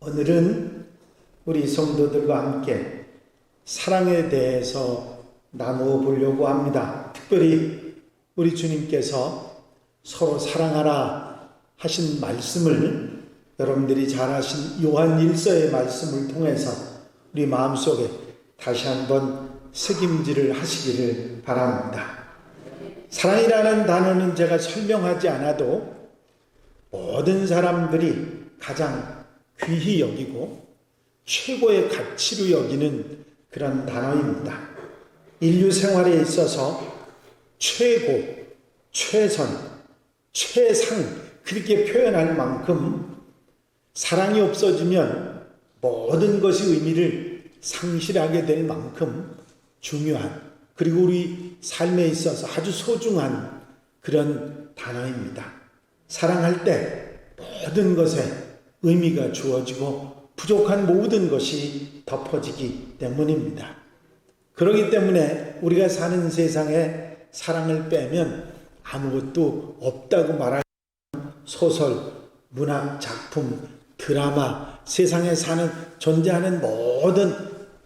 오늘은 우리 성도들과 함께 사랑에 대해서 나누어 보려고 합니다. 특별히 우리 주님께서 서로 사랑하라 하신 말씀을 여러분들이 잘 아신 요한 1서의 말씀을 통해서 우리 마음속에 다시 한번 새김질을 하시기를 바랍니다. 사랑이라는 단어는 제가 설명하지 않아도 모든 사람들이 가장 귀히 여기고 최고의 가치로 여기는 그런 단어입니다. 인류 생활에 있어서 최고, 최선, 최상 그렇게 표현할 만큼 사랑이 없어지면 모든 것이 의미를 상실하게 될 만큼 중요한, 그리고 우리 삶에 있어서 아주 소중한 그런 단어입니다. 사랑할 때 모든 것에 의미가 주어지고 부족한 모든 것이 덮어지기 때문입니다. 그렇기 때문에 우리가 사는 세상에 사랑을 빼면 아무것도 없다고 말할 소설, 문학 작품, 드라마, 세상에 존재하는 모든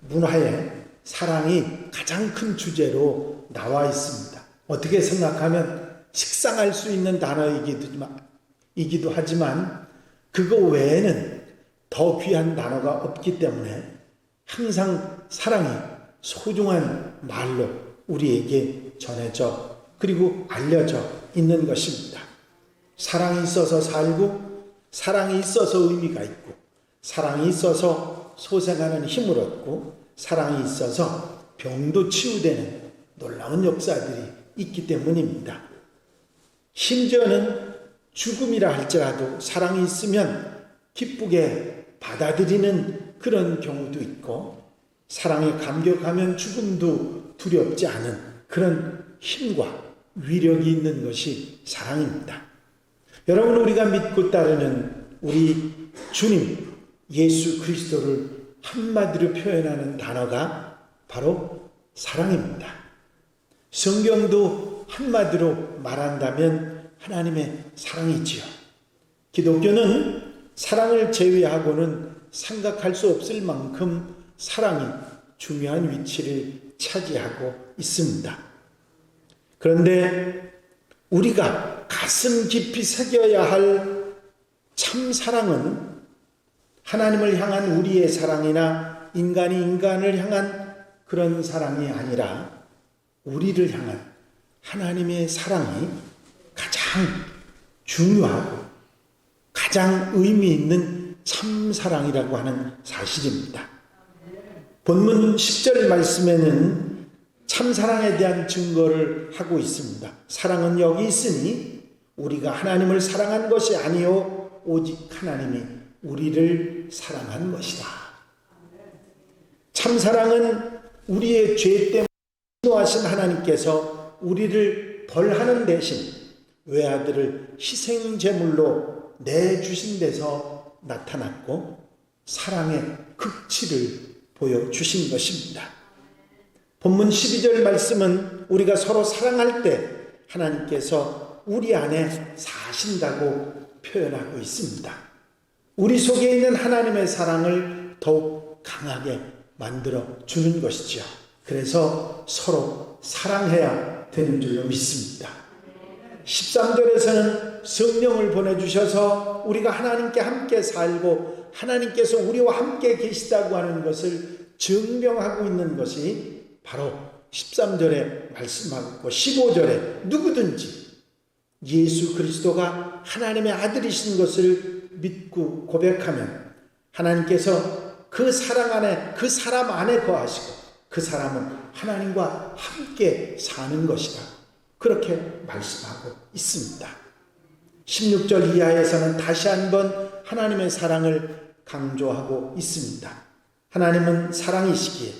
문화에 사랑이 가장 큰 주제로 나와 있습니다. 어떻게 생각하면 식상할 수 있는 단어이기도 하지만 그거 외에는 더 귀한 단어가 없기 때문에 항상 사랑이 소중한 말로 우리에게 전해져 그리고 알려져 있는 것입니다. 사랑이 있어서 살고, 사랑이 있어서 의미가 있고, 사랑이 있어서 소생하는 힘을 얻고, 사랑이 있어서 병도 치유되는 놀라운 역사들이 있기 때문입니다. 심지어는 죽음이라 할지라도 사랑이 있으면 기쁘게 받아들이는 그런 경우도 있고, 사랑에 감격하면 죽음도 두렵지 않은 그런 힘과 위력이 있는 것이 사랑입니다. 여러분, 우리가 믿고 따르는 우리 주님 예수 그리스도를 한마디로 표현하는 단어가 바로 사랑입니다. 성경도 한마디로 말한다면 하나님의 사랑이지요. 기독교는 사랑을 제외하고는 생각할 수 없을 만큼 사랑이 중요한 위치를 차지하고 있습니다. 그런데 우리가 가슴 깊이 새겨야 할 참 사랑은 하나님을 향한 우리의 사랑이나 인간이 인간을 향한 그런 사랑이 아니라 우리를 향한 하나님의 사랑이 가장 중요하고 가장 의미 있는 참 사랑이라고 하는 사실입니다. 본문 10절 말씀에는 참 사랑에 대한 증거를 하고 있습니다. 사랑은 여기 있으니 우리가 하나님을 사랑한 것이 아니요 오직 하나님이 우리를 사랑한 것이다. 참 사랑은 우리의 죄 때문에 진노하신 하나님께서 우리를 벌하는 대신 외아들을 희생제물로 내주신 데서 나타났고 사랑의 극치를 보여주신 것입니다. 본문 12절 말씀은 우리가 서로 사랑할 때 하나님께서 우리 안에 사신다고 표현하고 있습니다. 우리 속에 있는 하나님의 사랑을 더욱 강하게 만들어 주는 것이죠. 그래서 서로 사랑해야 되는 줄로 믿습니다. 13절에서는 성령을 보내주셔서 우리가 하나님께 함께 살고 하나님께서 우리와 함께 계시다고 하는 것을 증명하고 있는 것이 바로 13절에 말씀하고 15절에 누구든지 예수 그리스도가 하나님의 아들이신 것을 믿고 고백하면 하나님께서 그 사랑 안에 그 사람 안에 거하시고 그 사람은 하나님과 함께 사는 것이다. 그렇게 말씀하고 있습니다. 16절 이하에서는 다시 한번 하나님의 사랑을 강조하고 있습니다. 하나님은 사랑이시기에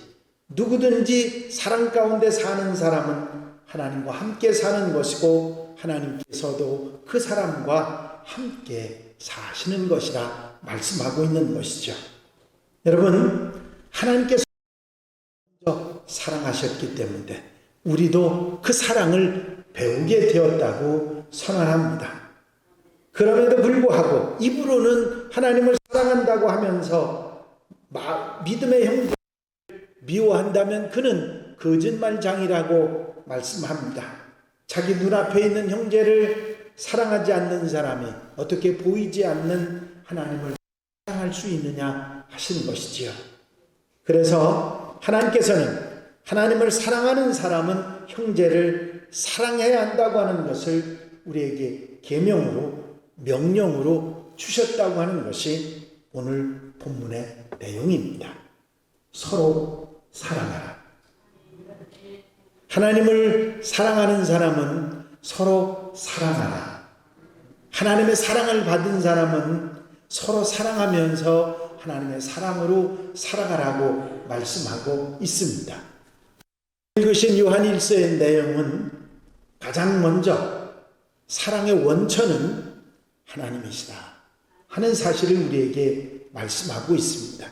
누구든지 사랑 가운데 사는 사람은 하나님과 함께 사는 것이고 하나님께서도 그 사람과 함께 사시는 것이라 말씀하고 있는 것이죠. 여러분, 하나님께서 먼저 사랑하셨기 때문에 우리도 그 사랑을 배우게 되었다고 선언합니다. 그럼에도 불구하고 입으로는 하나님을 사랑 사랑한다고 하면서 믿음의 형제를 미워한다면 그는 거짓말장이라고 말씀합니다. 자기 눈앞에 있는 형제를 사랑하지 않는 사람이 어떻게 보이지 않는 하나님을 사랑할 수 있느냐 하시는 것이지요. 그래서 하나님께서는 하나님을 사랑하는 사람은 형제를 사랑해야 한다고 하는 것을 우리에게 계명으로 명령으로 주셨다고 하는 것이 오늘 본문의 내용입니다. 서로 사랑하라. 하나님을 사랑하는 사람은 서로 사랑하라. 하나님의 사랑을 받은 사람은 서로 사랑하면서 하나님의 사랑으로 살아가라고 말씀하고 있습니다. 읽으신 요한 1서의 내용은 가장 먼저 사랑의 원천은 하나님이시다 하는 사실을 우리에게 말씀하고 있습니다.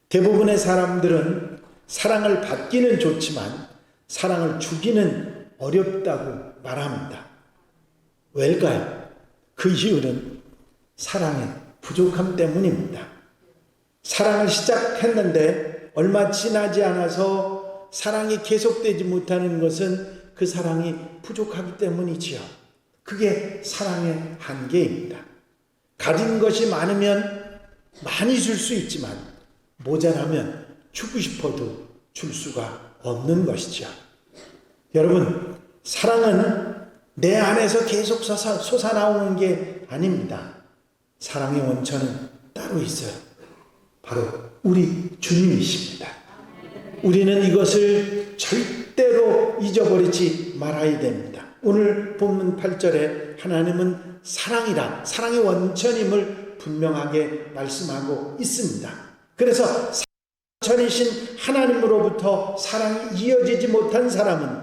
대부분의 사람들은 사랑을 받기는 좋지만 사랑을 주기는 어렵다고 말합니다. 왜일까요? 그 이유는 사랑의 부족함 때문입니다. 사랑을 시작했는데 얼마 지나지 않아서 사랑이 계속되지 못하는 것은 그 사랑이 부족하기 때문이지요. 그게 사랑의 한계입니다. 가진 것이 많으면 많이 줄 수 있지만 모자라면 주고 싶어도 줄 수가 없는 것이죠. 여러분, 사랑은 내 안에서 계속 솟아나오는 게 아닙니다. 사랑의 원천은 따로 있어요. 바로 우리 주님이십니다. 우리는 이것을 절대로 잊어버리지 말아야 됩니다. 오늘 본문 8절에 하나님은 사랑이라, 사랑의 원천임을 분명하게 말씀하고 있습니다. 그래서 원천이신 하나님으로부터 사랑이 이어지지 못한 사람은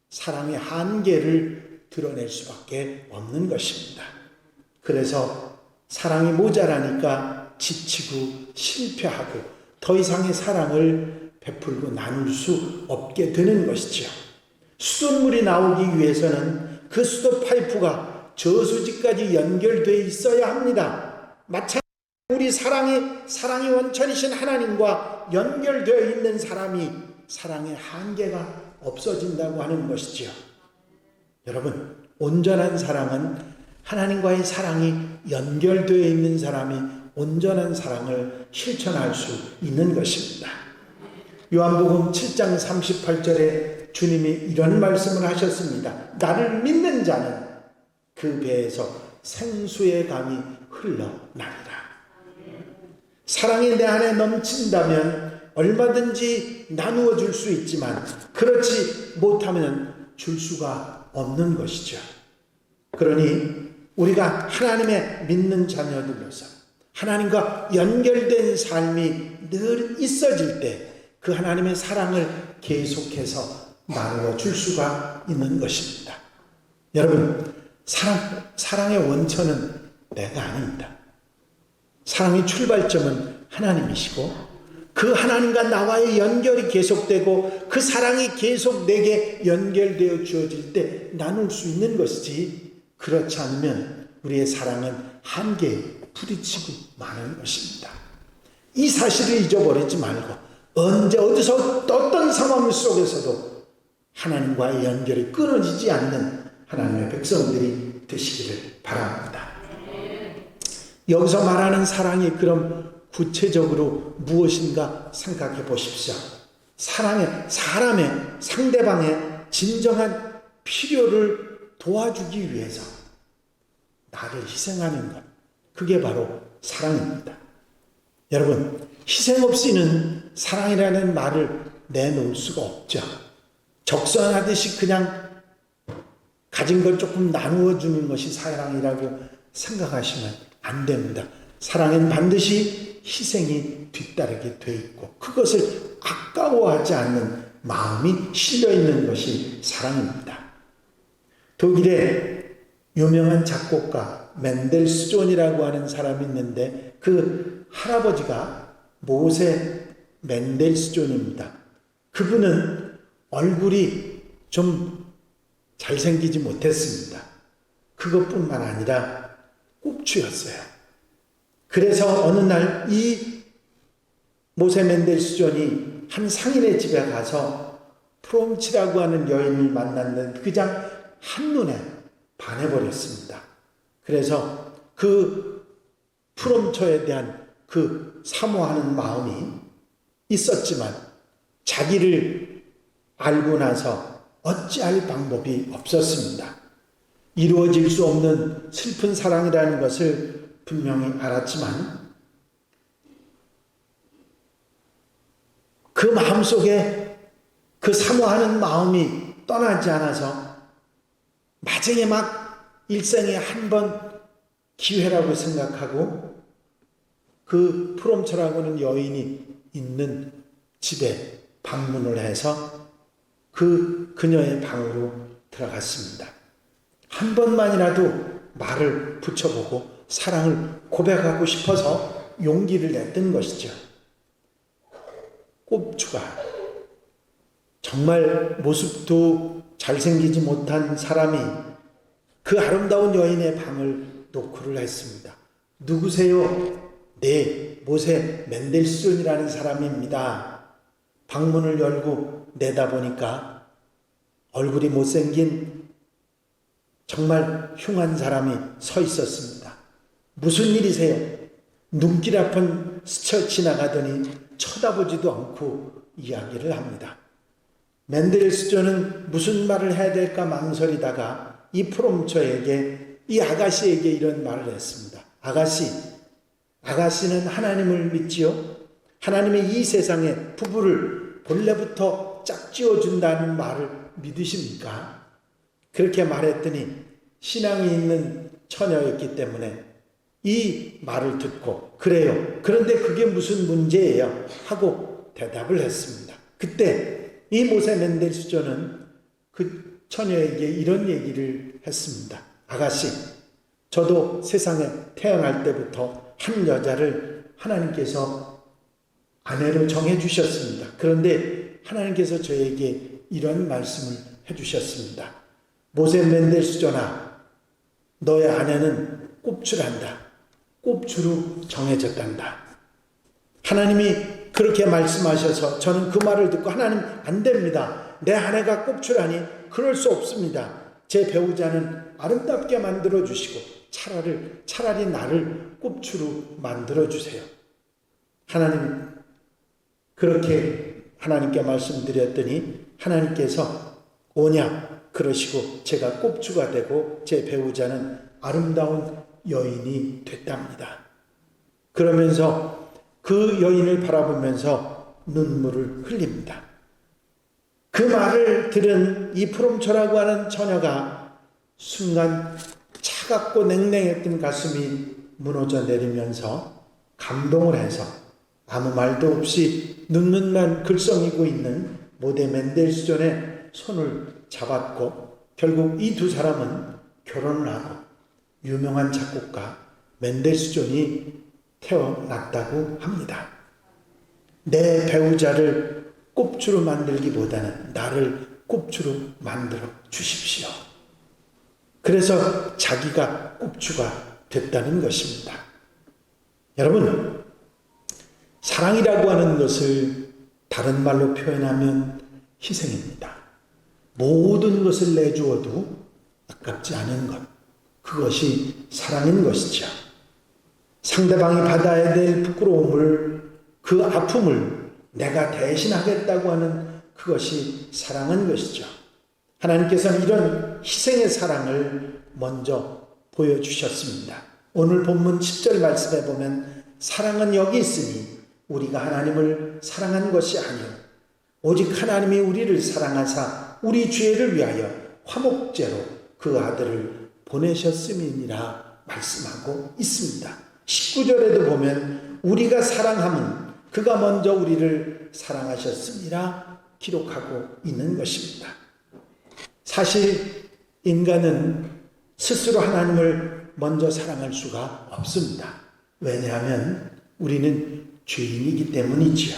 사랑의 한계를 드러낼 수밖에 없는 것입니다. 그래서 사랑이 모자라니까 지치고 실패하고 더 이상의 사랑을 베풀고 나눌 수 없게 되는 것이죠. 수돗물이 나오기 위해서는 그 수도 파이프가 저수지까지 연결되어 있어야 합니다. 마찬가지로 우리 사랑이 원천이신 하나님과 연결되어 있는 사람이 사랑의 한계가 없어진다고 하는 것이지요. 여러분, 온전한 사랑은 하나님과의 사랑이 연결되어 있는 사람이 온전한 사랑을 실천할 수 있는 것입니다. 요한복음 7장 38절에 주님이 이런 말씀을 하셨습니다. 나를 믿는 자는 그 배에서 생수의 강이 흘러나리라. 사랑이 내 안에 넘친다면 얼마든지 나누어 줄 수 있지만 그렇지 못하면 줄 수가 없는 것이죠. 그러니 우리가 하나님의 믿는 자녀들로서 하나님과 연결된 삶이 늘 있어질 때 그 하나님의 사랑을 계속해서 나누어 줄 수가 있는 것입니다. 여러분, 사랑의 원천은 내가 아닙니다. 사랑의 출발점은 하나님이시고 그 하나님과 나와의 연결이 계속되고 그 사랑이 계속 내게 연결되어 주어질 때 나눌 수 있는 것이지, 그렇지 않으면 우리의 사랑은 한계에 부딪히고 마는 것입니다. 이 사실을 잊어버리지 말고 언제 어디서 어떤 상황 속에서도 하나님과의 연결이 끊어지지 않는 하나님의 백성들이 되시기를 바랍니다. 여기서 말하는 사랑이 그럼 구체적으로 무엇인가 생각해 보십시오. 사랑의, 사람의, 상대방의 진정한 필요를 도와주기 위해서 나를 희생하는 것, 그게 바로 사랑입니다. 여러분, 희생 없이는 사랑이라는 말을 내놓을 수가 없죠. 적선하듯이 그냥 가진 걸 조금 나누어 주는 것이 사랑이라고 생각하시면 안 됩니다. 사랑은 반드시 희생이 뒤따르게 돼 있고 그것을 아까워하지 않는 마음이 실려 있는 것이 사랑입니다. 독일의 유명한 작곡가 멘델스존이라고 하는 사람이 있는데 그 할아버지가 모세 멘델스존입니다. 그분은 얼굴이 좀 잘생기지 못했습니다. 그것뿐만 아니라 꼽추였어요. 그래서 어느 날 이 모세 멘델스존이 한 상인의 집에 가서 프롬치라고 하는 여인을 만났는데 그냥 한눈에 반해버렸습니다. 그래서 그 프롬처에 대한 그 사모하는 마음이 있었지만 자기를 알고 나서 어찌할 방법이 없었습니다. 이루어질 수 없는 슬픈 사랑이라는 것을 분명히 알았지만 그 마음속에 그 사모하는 마음이 떠나지 않아서 마지막에 막 일생에 한 번 기회라고 생각하고 그 프롬처라고 하는 여인이 있는 집에 방문을 해서 그녀의 방으로 들어갔습니다. 한 번만이라도 말을 붙여보고 사랑을 고백하고 싶어서 용기를 냈던 것이죠. 꼽주가 정말 모습도 잘생기지 못한 사람이 그 아름다운 여인의 방을 노크를 했습니다. 누구세요? 네, 모세 멘델스존이라는 사람입니다. 방문을 열고 내다보니까 얼굴이 못생긴 정말 흉한 사람이 서 있었습니다. 무슨 일이세요? 눈길 앞은 스쳐 지나가더니 쳐다보지도 않고 이야기를 합니다. 멘델스존은 무슨 말을 해야 될까 망설이다가 이 프롬처에게, 이 아가씨에게 이런 말을 했습니다. 아가씨는 하나님을 믿지요? 하나님의 이 세상에 부부를 본래부터 짝지어준다는 말을 믿으십니까? 그렇게 말했더니 신앙이 있는 처녀였기 때문에 이 말을 듣고 그래요. 그런데 그게 무슨 문제예요? 하고 대답을 했습니다. 그때 이 모세 멘델스존은 그 처녀에게 이런 얘기를 했습니다. 아가씨, 저도 세상에 태어날 때부터 한 여자를 하나님께서 아내로 정해주셨습니다. 그런데 하나님께서 저에게 이런 말씀을 해주셨습니다. 모세 멘델스존아, 너의 아내는 꼽주란다. 꼽주로 정해졌단다. 하나님이 그렇게 말씀하셔서 저는 그 말을 듣고 하나님 안 됩니다. 내 아내가 꼽주라니 그럴 수 없습니다. 제 배우자는 아름답게 만들어주시고 차라리 나를 꼽주로 만들어주세요. 하나님 그렇게 하나님께 말씀드렸더니 하나님께서 오냐 그러시고 제가 꼽주가 되고 제 배우자는 아름다운 여인이 됐답니다. 그러면서 그 여인을 바라보면서 눈물을 흘립니다. 그 말을 들은 이 프롬처라고 하는 처녀가 순간 차갑고 냉랭했던 가슴이 무너져 내리면서 감동을 해서 아무 말도 없이 눈물만 글썽이고 있는 모세 멘델스존의 손을 잡았고 결국 이 두 사람은 결혼을 하고 유명한 작곡가 멘델스존이 태어났다고 합니다. 내 배우자를 꼽주로 만들기보다는 나를 꼽주로 만들어 주십시오. 그래서 자기가 꼽주가 됐다는 것입니다. 여러분, 사랑이라고 하는 것을 다른 말로 표현하면 희생입니다. 모든 것을 내주어도 아깝지 않은 것, 그것이 사랑인 것이죠. 상대방이 받아야 될 부끄러움을, 그 아픔을 내가 대신하겠다고 하는 그것이 사랑인 것이죠. 하나님께서는 이런 희생의 사랑을 먼저 보여주셨습니다. 오늘 본문 10절 말씀에 보면 사랑은 여기 있으니 우리가 하나님을 사랑한 것이 아니요 오직 하나님이 우리를 사랑하사 우리 죄를 위하여 화목제로 그 아들을 보내셨음이니라 말씀하고 있습니다. 19절에도 보면 우리가 사랑함은 그가 먼저 우리를 사랑하셨음이라 기록하고 있는 것입니다. 사실 인간은 스스로 하나님을 먼저 사랑할 수가 없습니다. 왜냐하면 우리는 죄인이기 때문이지요.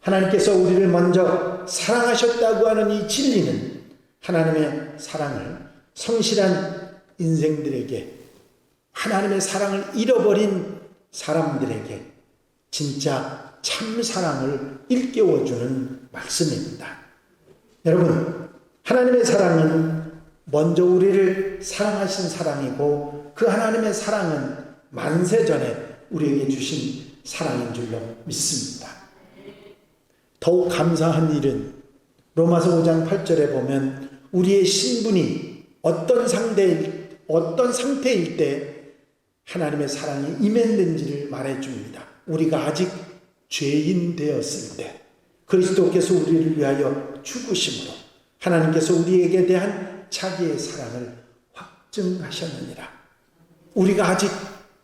하나님께서 우리를 먼저 사랑하셨다고 하는 이 진리는 하나님의 사랑을 성실한 인생들에게, 하나님의 사랑을 잃어버린 사람들에게 진짜 참 사랑을 일깨워주는 말씀입니다. 여러분, 하나님의 사랑은 먼저 우리를 사랑하신 사랑이고 그 하나님의 사랑은 만세전에 우리에게 주신 사랑인 줄로 믿습니다. 더욱 감사한 일은 로마서 5장 8절에 보면 우리의 신분이 어떤 상태일 때 하나님의 사랑이 임했는지를 말해줍니다. 우리가 아직 죄인 되었을 때 그리스도께서 우리를 위하여 죽으심으로 하나님께서 우리에게 대한 자기의 사랑을 확증하셨느니라. 우리가 아직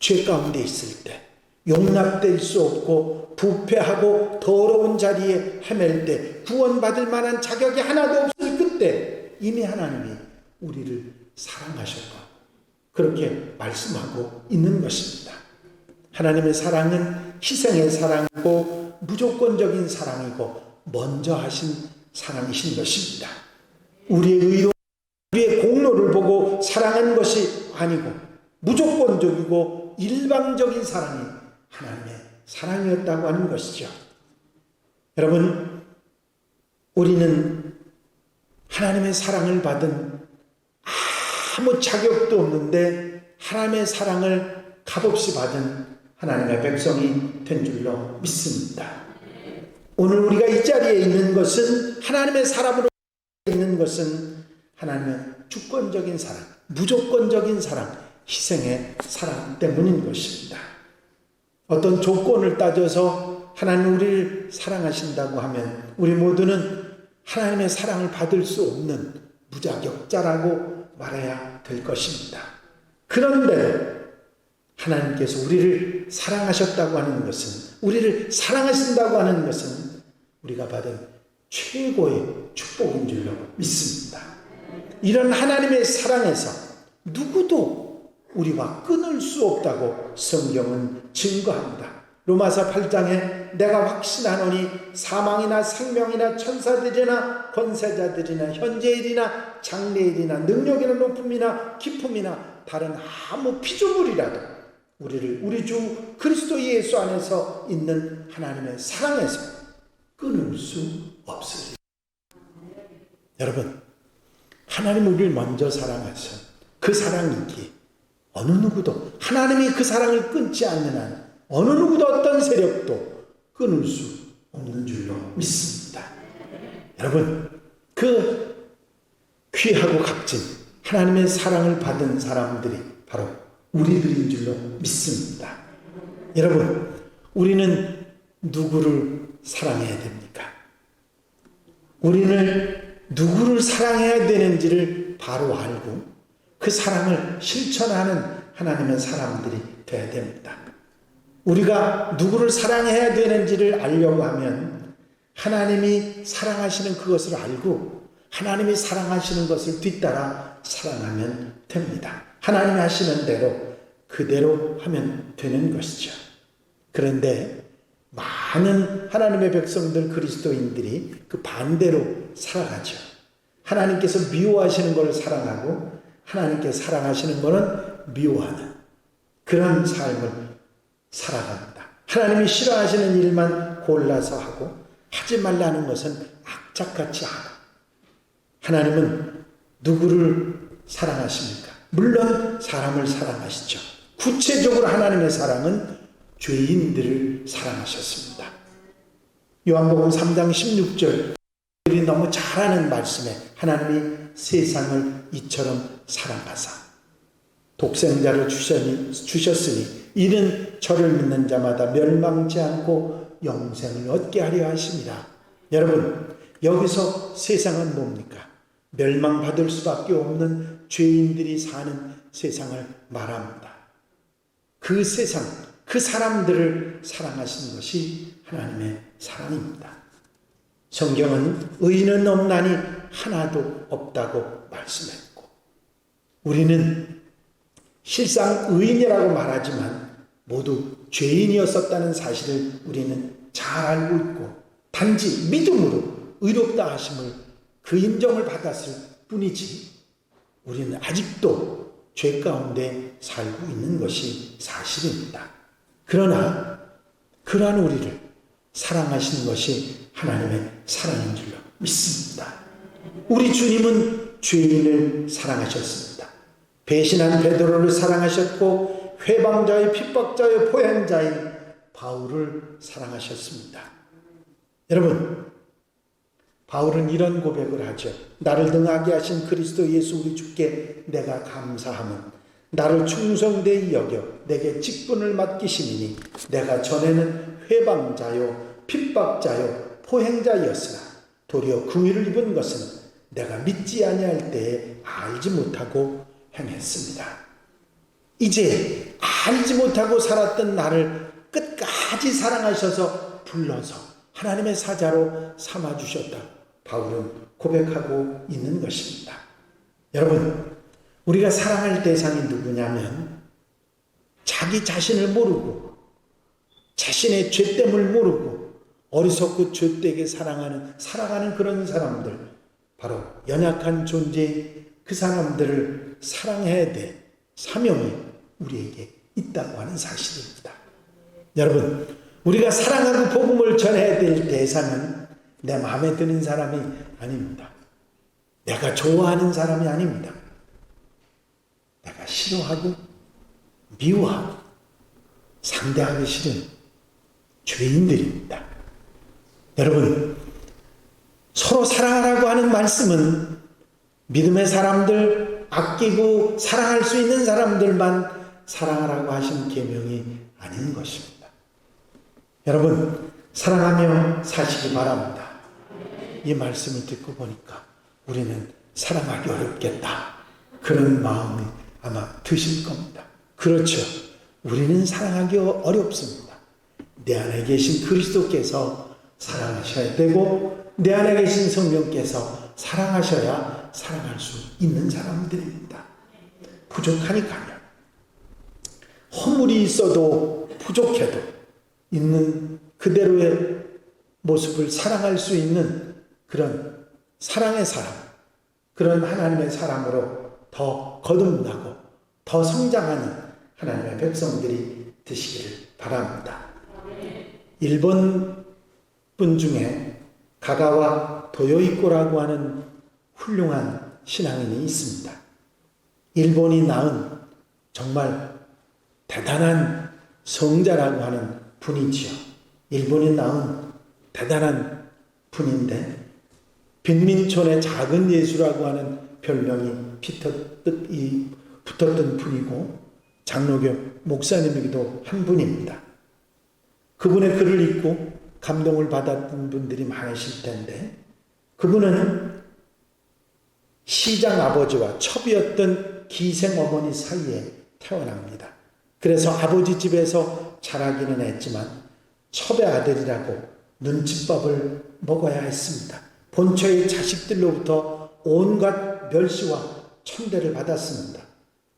죄 가운데 있을 때, 용납될 수 없고 부패하고 더러운 자리에 헤맬 때, 구원받을 만한 자격이 하나도 없을 그때 이미 하나님이 우리를 사랑하셨고 그렇게 말씀하고 있는 것입니다. 하나님의 사랑은 희생의 사랑이고 무조건적인 사랑이고 먼저 하신 사랑이신 것입니다. 우리의 의도, 우리의 공로를 보고 사랑한 것이 아니고 무조건적이고 일방적인 사랑이 하나님의 사랑이었다고 하는 것이죠. 여러분, 우리는 하나님의 사랑을 받은 아무 자격도 없는데 하나님의 사랑을 값없이 받은 하나님의 백성이 된 줄로 믿습니다. 오늘 우리가 이 자리에 있는 것은 하나님의 사람으로 있는 것은 하나님의 주권적인 사랑, 무조건적인 사랑, 희생의 사랑 때문인 것입니다. 어떤 조건을 따져서 하나님 우리를 사랑하신다고 하면 우리 모두는 하나님의 사랑을 받을 수 없는 무자격자라고 말해야 될 것입니다. 그런데 하나님께서 우리를 사랑하셨다고 하는 것은, 우리를 사랑하신다고 하는 것은 우리가 받은 최고의 축복인 줄로 믿습니다. 이런 하나님의 사랑에서 누구도 우리와 끊을 수 없다고 성경은 증거합니다. 로마서 8장에 내가 확신하노니 사망이나 생명이나 천사들이나 권세자들이나 현재일이나 장래일이나 능력이나 높음이나 깊음이나 다른 아무 피조물이라도 우리를 우리 주 그리스도 예수 안에서 있는 하나님의 사랑에서 끊을 수 없으리라. 여러분, 하나님 우리를 먼저 사랑하셔 그 사랑이기에 어느 누구도 하나님이 그 사랑을 끊지 않는 한 어느 누구도 어떤 세력도 끊을 수 없는 줄로 믿습니다. 여러분, 그 귀하고 값진 하나님의 사랑을 받은 사람들이 바로 우리들인 줄로 믿습니다. 여러분, 우리는 누구를 사랑해야 됩니까? 우리는 누구를 사랑해야 되는지를 바로 알고 그 사랑을 실천하는 하나님의 사람들이 되어야 됩니다. 우리가 누구를 사랑해야 되는지를 알려고 하면 하나님이 사랑하시는 그것을 알고 하나님이 사랑하시는 것을 뒤따라 사랑하면 됩니다. 하나님이 하시는 대로 그대로 하면 되는 것이죠. 그런데 많은 하나님의 백성들 그리스도인들이 그 반대로 살아가죠. 하나님께서 미워하시는 것을 사랑하고 하나님께서 사랑하시는 것은 미워하는 그런 삶을 살아갑니다. 하나님이 싫어하시는 일만 골라서 하고 하지 말라는 것은 악착같이 하고. 하나님은 누구를 사랑하십니까? 물론 사람을 사랑하시죠. 구체적으로 하나님의 사랑은 죄인들을 사랑하셨습니다. 요한복음 3장 16절 우리 너무 잘 아는 말씀에 하나님이 세상을 이처럼 사랑하사 독생자를 주셨으니 이는 저를 믿는 자마다 멸망치 않고 영생을 얻게 하려 하심이라. 여러분, 여기서 세상은 뭡니까? 멸망받을 수밖에 없는 죄인들이 사는 세상을 말합니다. 그 세상, 그 사람들을 사랑하시는 것이 하나님의 사랑입니다. 성경은 의인은 없나니 하나도 없다고 말씀했고 우리는 실상 의인이라고 말하지만 모두 죄인이었었다는 사실을 우리는 잘 알고 있고 단지 믿음으로 의롭다 하심을 그 인정을 받았을 뿐이지 우리는 아직도 죄 가운데 살고 있는 것이 사실입니다. 그러나 그러한 우리를 사랑하시는 것이 하나님의 사랑인 줄로 믿습니다. 우리 주님은 죄인을 사랑하셨습니다. 배신한 베드로를 사랑하셨고 회방자의 핍박자의 포행자인 바울을 사랑하셨습니다. 여러분, 바울은 이런 고백을 하죠. 나를 등하게 하신 그리스도 예수 우리 주께 내가 감사함은 나를 충성되이 여겨 내게 직분을 맡기시니 내가 전에는 회방자요 핍박자요 포행자였으나 도리어 긍휼을 입은 것은 내가 믿지 아니할 때에 알지 못하고 행했습니다. 이제 알지 못하고 살았던 나를 끝까지 사랑하셔서 불러서 하나님의 사자로 삼아주셨다. 바울은 고백하고 있는 것입니다. 여러분, 우리가 사랑할 대상이 누구냐면 자기 자신을 모르고 자신의 죄됨을 모르고 어리석고 죄되게 살아가는 그런 사람들, 바로 연약한 존재, 그 사람들을 사랑해야 될 사명이 우리에게 있다고 하는 사실입니다. 여러분, 우리가 사랑하고 복음을 전해야 될 대상은 내 마음에 드는 사람이 아닙니다. 내가 좋아하는 사람이 아닙니다. 내가 싫어하고 미워하고 상대하기 싫은 죄인들입니다. 여러분, 서로 사랑하라고 하는 말씀은 믿음의 사람들, 아끼고 사랑할 수 있는 사람들만 사랑하라고 하신 계명이 아닌 것입니다. 여러분, 사랑하며 사시기 바랍니다. 이 말씀을 듣고 보니까 우리는 사랑하기 어렵겠다, 그런 마음이 아마 드실 겁니다. 그렇죠. 우리는 사랑하기 어렵습니다. 내 안에 계신 그리스도께서 사랑하셔야 되고 내 안에 계신 성령께서 사랑하셔야 사랑할 수 있는 사람들입니다. 부족하니까요. 허물이 있어도 부족해도 있는 그대로의 모습을 사랑할 수 있는 그런 사랑의 사람, 그런 하나님의 사람으로 더 거듭나고 더 성장하는 하나님의 백성들이 되시기를 바랍니다. 일본 분 중에 가가와 도요이코라고 하는 훌륭한 신앙인이 있습니다. 일본이 낳은 정말 대단한 성자라고 하는 분이지요. 일본이 낳은 대단한 분인데 빈민촌의 작은 예수라고 하는 별명이 붙었던 분이고 장로교 목사님이기도 한 분입니다. 그분의 글을 읽고 감동을 받았던 분들이 많으실 텐데 그분은 시장 아버지와 첩이었던 기생 어머니 사이에 태어납니다. 그래서 아버지 집에서 자라기는 했지만 첩의 아들이라고 눈칫밥을 먹어야 했습니다. 본처의 자식들로부터 온갖 멸시와 천대를 받았습니다.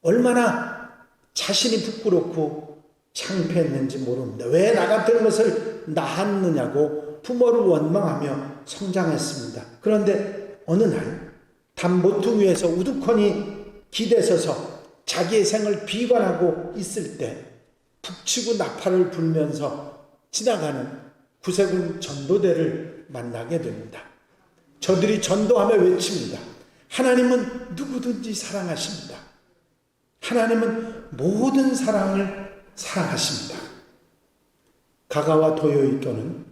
얼마나 자신이 부끄럽고 창피했는지 모릅니다. 왜 나 같은 것을 낳았느냐고 부모를 원망하며 성장했습니다. 그런데 어느 날 담보퉁 위에서 우두커니 기대서서 자기의 생을 비관하고 있을 때 북치고 나팔을 불면서 지나가는 구세군 전도대를 만나게 됩니다. 저들이 전도하며 외칩니다. 하나님은 누구든지 사랑하십니다. 하나님은 모든 사랑을 사랑하십니다. 가가와 도요이토는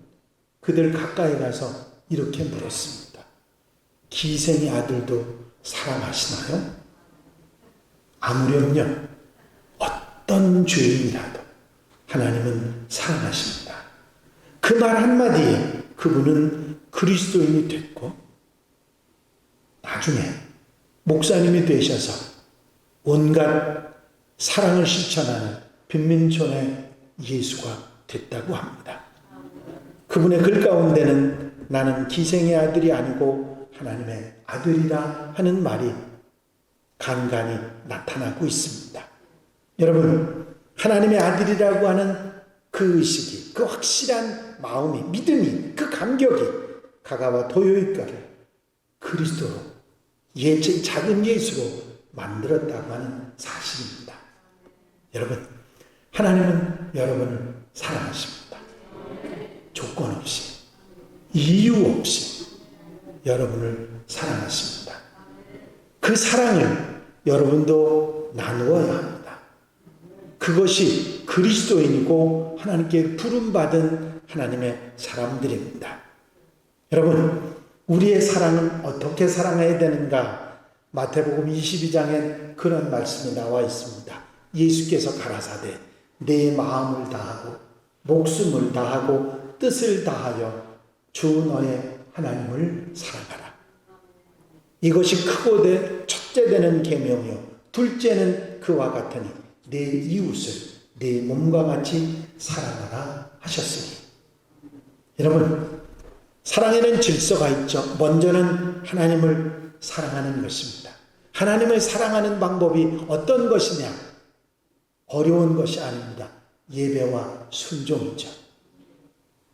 그들 가까이 가서 이렇게 물었습니다. 기생의 아들도 사랑하시나요? 아무렴요, 어떤 죄인이라도 하나님은 사랑하십니다. 그 말 한마디에 그분은 그리스도인이 됐고 나중에 목사님이 되셔서 온갖 사랑을 실천하는 빈민촌의 예수가 됐다고 합니다. 그분의 글 가운데는 나는 기생의 아들이 아니고 하나님의 아들이라 하는 말이 간간히 나타나고 있습니다. 여러분, 하나님의 아들이라고 하는 그 의식이, 그 확실한 마음이, 믿음이, 그 감격이 가가와 도요이과를 그리스도로, 작은 예수로 만들었다고 하는 사실입니다. 여러분, 하나님은 여러분을 사랑하십니다. 조건 없이, 이유 없이 여러분을 사랑하십니다. 그 사랑을 여러분도 나누어야 합니다. 그것이 그리스도인이고 하나님께 부름받은 하나님의 사람들입니다. 여러분, 우리의 사랑은 어떻게 사랑해야 되는가? 마태복음 22장엔 그런 말씀이 나와 있습니다. 예수께서 가라사대 내 마음을 다하고 목숨을 다하고 뜻을 다하여 주 너의 하나님을 사랑하라. 이것이 크고 첫째 되는 계명이요 둘째는 그와 같으니 내 이웃을 내 몸과 같이 사랑하라 하셨으니. 여러분, 사랑에는 질서가 있죠. 먼저는 하나님을 사랑하는 것입니다. 하나님을 사랑하는 방법이 어떤 것이냐? 어려운 것이 아닙니다. 예배와 순종이죠.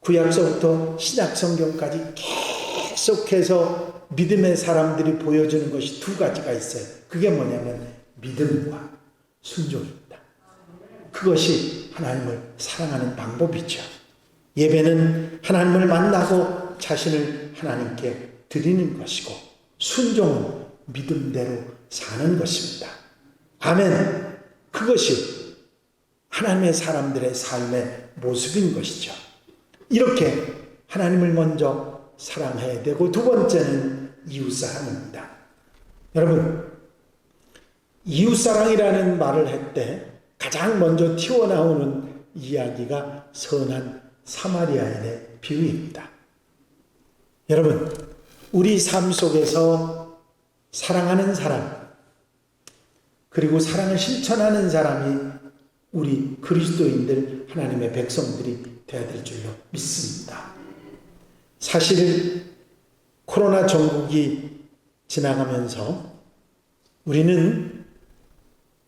구약서부터 신약성경까지 계속해서 믿음의 사람들이 보여주는 것이 두 가지가 있어요. 그게 뭐냐면 믿음과 순종입니다. 그것이 하나님을 사랑하는 방법이죠. 예배는 하나님을 만나고 자신을 하나님께 드리는 것이고, 순종은 믿음대로 사는 것입니다. 아멘. 그것이 하나님의 사람들의 삶의 모습인 것이죠. 이렇게 하나님을 먼저 사랑해야 되고, 두 번째는 이웃사랑입니다. 여러분, 이웃사랑이라는 말을 할 때 가장 먼저 튀어나오는 이야기가 선한 사마리아인의 비유입니다. 여러분, 우리 삶 속에서 사랑하는 사람, 그리고 사랑을 실천하는 사람이 우리 그리스도인들, 하나님의 백성들이 되어야 될 줄로 믿습니다. 사실 코로나 전국이 지나가면서 우리는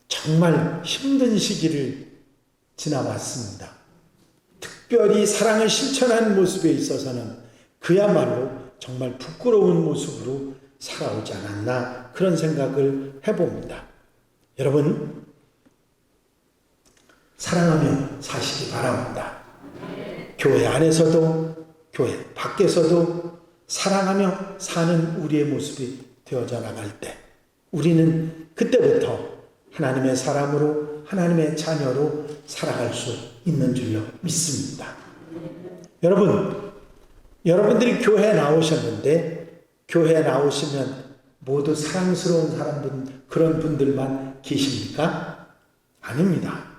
정말 힘든 시기를 지나왔습니다. 특별히 사랑을 실천하는 모습에 있어서는 그야말로 정말 부끄러운 모습으로 살아오지 않았나, 그런 생각을 해봅니다. 여러분, 사랑하며 사시기 바랍니다. 교회 안에서도 교회 밖에서도 사랑하며 사는 우리의 모습이 되어져 나갈 때 우리는 그때부터 하나님의 사람으로, 하나님의 자녀로 살아갈 수 있는 줄로 믿습니다. 여러분, 여러분들이 교회에 나오셨는데 교회에 나오시면 모두 사랑스러운 사람들, 그런 분들만 계십니까? 아닙니다.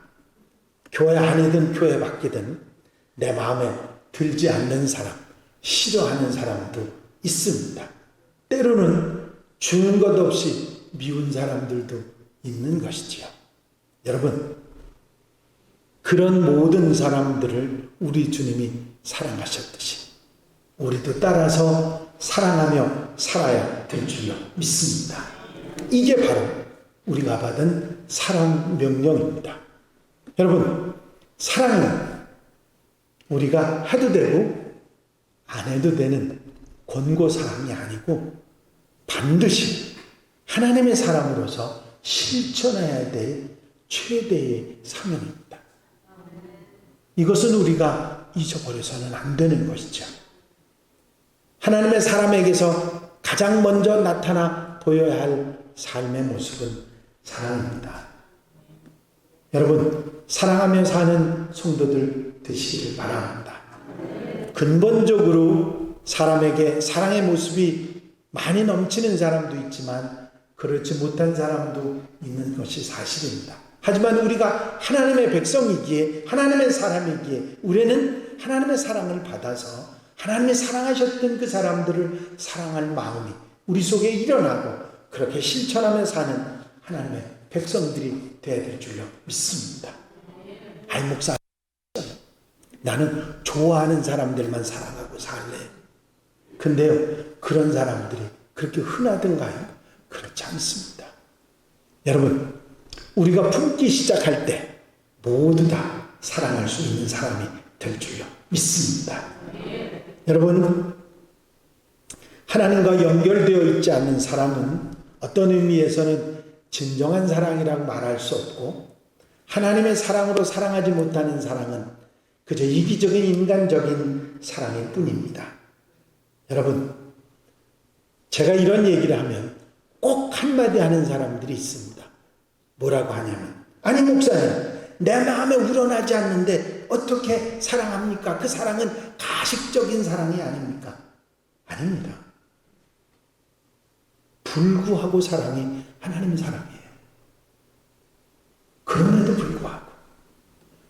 교회 안이든 교회 밖이든 내 마음에 들지 않는 사람, 싫어하는 사람도 있습니다. 때로는 주는 것 없이 미운 사람들도 있는 것이지요. 여러분, 그런 모든 사람들을 우리 주님이 사랑하셨듯이 우리도 따라서 사랑하며 살아야 될 줄로 믿습니다. 이게 바로 우리가 받은 사랑 명령입니다. 여러분, 사랑은 우리가 해도 되고 안 해도 되는 권고사항이 아니고 반드시 하나님의 사람으로서 실천해야 될 최대의 사명입니다. 이것은 우리가 잊어버려서는 안 되는 것이죠. 하나님의 사람에게서 가장 먼저 나타나 보여야 할 삶의 모습은 사랑입니다. 여러분, 사랑하며 사는 성도들 되시기를 바랍니다. 근본적으로 사람에게 사랑의 모습이 많이 넘치는 사람도 있지만 그렇지 못한 사람도 있는 것이 사실입니다. 하지만 우리가 하나님의 백성이기에, 하나님의 사람이기에 우리는 하나님의 사랑을 받아서 하나님이 사랑하셨던 그 사람들을 사랑할 마음이 우리 속에 일어나고 그렇게 실천하며 사는 하나님의 백성들이 되어야 될 줄로 믿습니다. 아이, 목사, 나는 좋아하는 사람들만 사랑하고 살래. 근데요, 그런 사람들이 그렇게 흔하던가요? 그렇지 않습니다. 여러분, 우리가 품기 시작할 때 모두 다 사랑할 수 있는 사람이 될 줄로 믿습니다. 여러분, 하나님과 연결되어 있지 않는 사람은 어떤 의미에서는 진정한 사랑이라고 말할 수 없고, 하나님의 사랑으로 사랑하지 못하는 사랑은 그저 이기적인 인간적인 사랑일 뿐입니다. 여러분, 제가 이런 얘기를 하면 꼭 한마디 하는 사람들이 있습니다. 뭐라고 하냐면, 아니 목사님, 내 마음에 우러나지 않는데 어떻게 사랑합니까? 그 사랑은 가식적인 사랑이 아닙니까? 아닙니다. 불구하고 사랑이 하나님 사랑이에요. 그럼에도 불구하고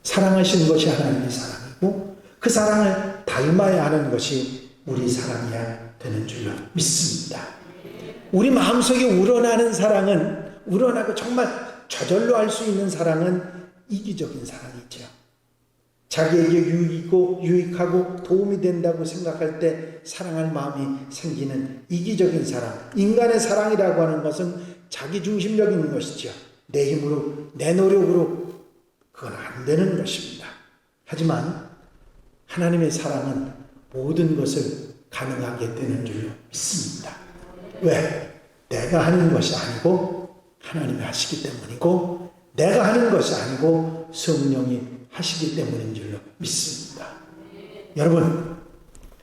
사랑하시는 것이 하나님의 사랑이고 그 사랑을 닮아야 하는 것이 우리 사랑이야 되는 줄로 믿습니다. 우리 마음속에 우러나는 사랑은, 우러나고 정말 저절로 할 수 있는 사랑은 이기적인 사랑이죠. 자기에게 유익하고 도움이 된다고 생각할 때 사랑할 마음이 생기는 이기적인 사랑. 인간의 사랑이라고 하는 것은 자기중심적인 것이죠. 내 힘으로, 내 노력으로 그건 안 되는 것입니다. 하지만 하나님의 사랑은 모든 것을 가능하게 되는 줄로 믿습니다. 왜? 내가 하는 것이 아니고 하나님이 하시기 때문이고, 내가 하는 것이 아니고 성령이 하시기 때문인 줄로 믿습니다. 여러분,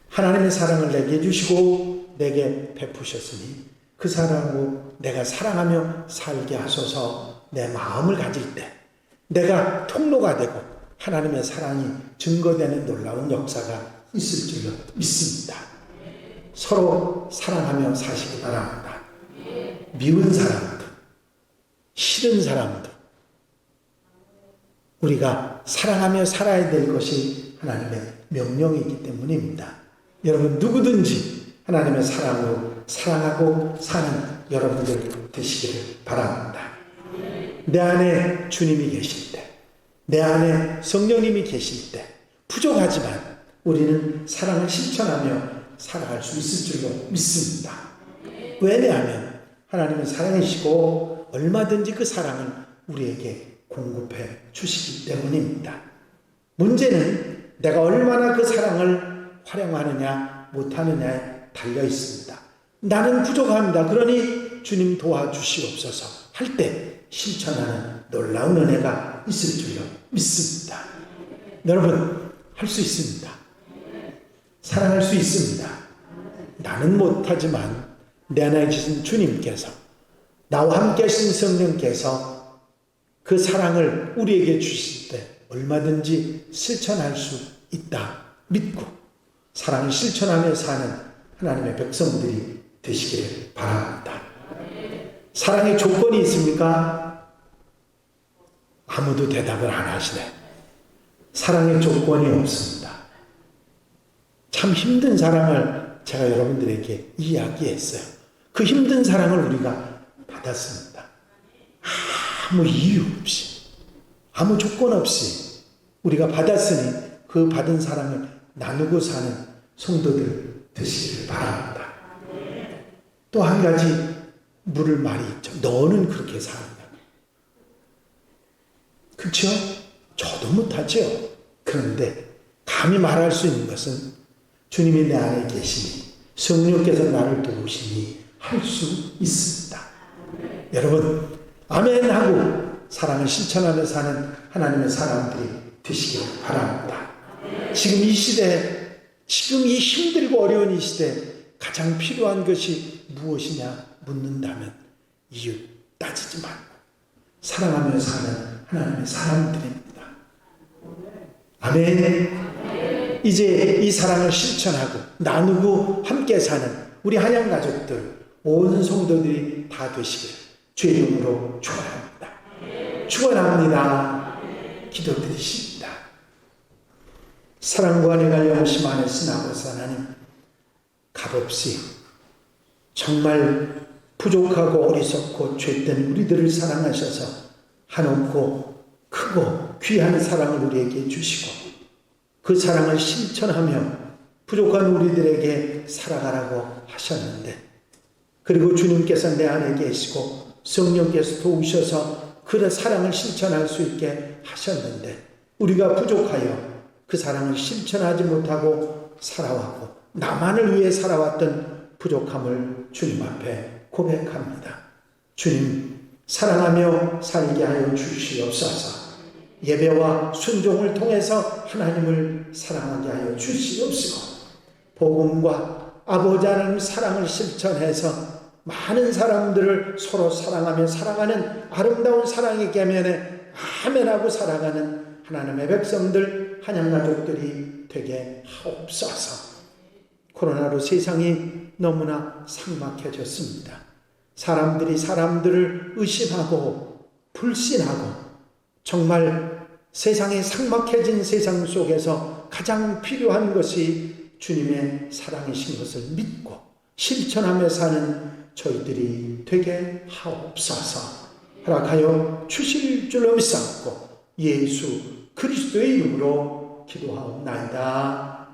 하나님의 사랑을 내게 주시고 내게 베푸셨으니 그 사랑으로 내가 사랑하며 살게 하소서. 내 마음을 가질 때 내가 통로가 되고 하나님의 사랑이 증거되는 놀라운 역사가 있을 줄로 믿습니다. 서로 사랑하며 사시기 바랍니다. 미운 사람도 싫은 사람도 우리가 사랑하며 살아야 될 것이 하나님의 명령이기 때문입니다. 여러분, 누구든지 하나님의 사랑으로 사랑하고 사는 여러분들 되시기를 바랍니다. 내 안에 주님이 계실 때, 내 안에 성령님이 계실 때 부족하지만 우리는 사랑을 실천하며 살아갈 수 있을 줄로 믿습니다. 왜냐하면 하나님은 사랑이시고 얼마든지 그 사랑을 우리에게 공급해 주시기 때문입니다. 문제는 내가 얼마나 그 사랑을 활용하느냐 못하느냐에 달려 있습니다. 나는 부족합니다. 그러니 주님 도와주시옵소서 할 때 실천하는 놀라운 은혜가 있을 줄로 믿습니다. 여러분, 할 수 있습니다. 사랑할 수 있습니다. 나는 못하지만 내 안에 계신 주님께서, 나와 함께 하신 성령께서 그 사랑을 우리에게 주실 때 얼마든지 실천할 수 있다 믿고 사랑을 실천하며 사는 하나님의 백성들이 되시기를 바랍니다. 사랑의 조건이 있습니까? 아무도 대답을 안 하시네. 사랑의 조건이 없습니다. 참 힘든 사랑을 제가 여러분들에게 이야기했어요. 그 힘든 사랑을 우리가 받았습니다. 아무 이유 없이, 아무 조건 없이 우리가 받았으니 그 받은 사랑을 나누고 사는 성도들 되시기를 바랍니다. 또 한 가지 물을 말이 있죠. 너는 그렇게 산다. 그렇죠? 저도 못하죠. 그런데 감히 말할 수 있는 것은 주님이 내 안에 계시니 성령께서 나를 도우시니 할 수 있습니다. 여러분, 아멘 하고 사랑을 실천하며 사는 하나님의 사람들이 되시기를 바랍니다. 지금 이 시대, 지금 이 힘들고 어려운 이 시대 가장 필요한 것이 무엇이냐 묻는다면 이유 따지지 말고 사랑하며 사는 하나님의 사람들입니다. 아멘. 이제 이 사랑을 실천하고 나누고 함께 사는 우리 한양 가족들, 온 성도들이 다 되시기를 주의 이름으로 축원합니다. 축원합니다. 기도드리십니다. 사랑과 은혜가 영심 안에 쓰나고서 하나님, 값없이 정말 부족하고 어리석고 죄된 우리들을 사랑하셔서 한없고 크고 귀한 사랑을 우리에게 주시고 그 사랑을 실천하며 부족한 우리들에게 살아가라고 하셨는데, 그리고 주님께서 내 안에 계시고 성령께서 도우셔서 그 사랑을 실천할 수 있게 하셨는데, 우리가 부족하여 그 사랑을 실천하지 못하고 살아왔고 나만을 위해 살아왔던 부족함을 주님 앞에 고백합니다. 주님, 사랑하며 살게 하여 주시옵소서. 예배와 순종을 통해서 하나님을 사랑하게 하여 주시옵시고, 복음과 아버지 하나님 사랑을 실천해서 많은 사람들을 서로 사랑하며 살아가는 아름다운 사랑의 계면에 아멘하고 살아가는 하나님의 백성들, 한양가족들이 되게 하옵소서. 코로나로 세상이 너무나 삭막해졌습니다. 사람들이 사람들을 의심하고 불신하고, 정말 세상이 삭막해진 세상 속에서 가장 필요한 것이 주님의 사랑이신 것을 믿고 실천하며 사는 저희들이 되게 하옵소서. 허락하여 주실 줄로 믿사옵고 예수 그리스도의 이름으로 기도하옵나이다.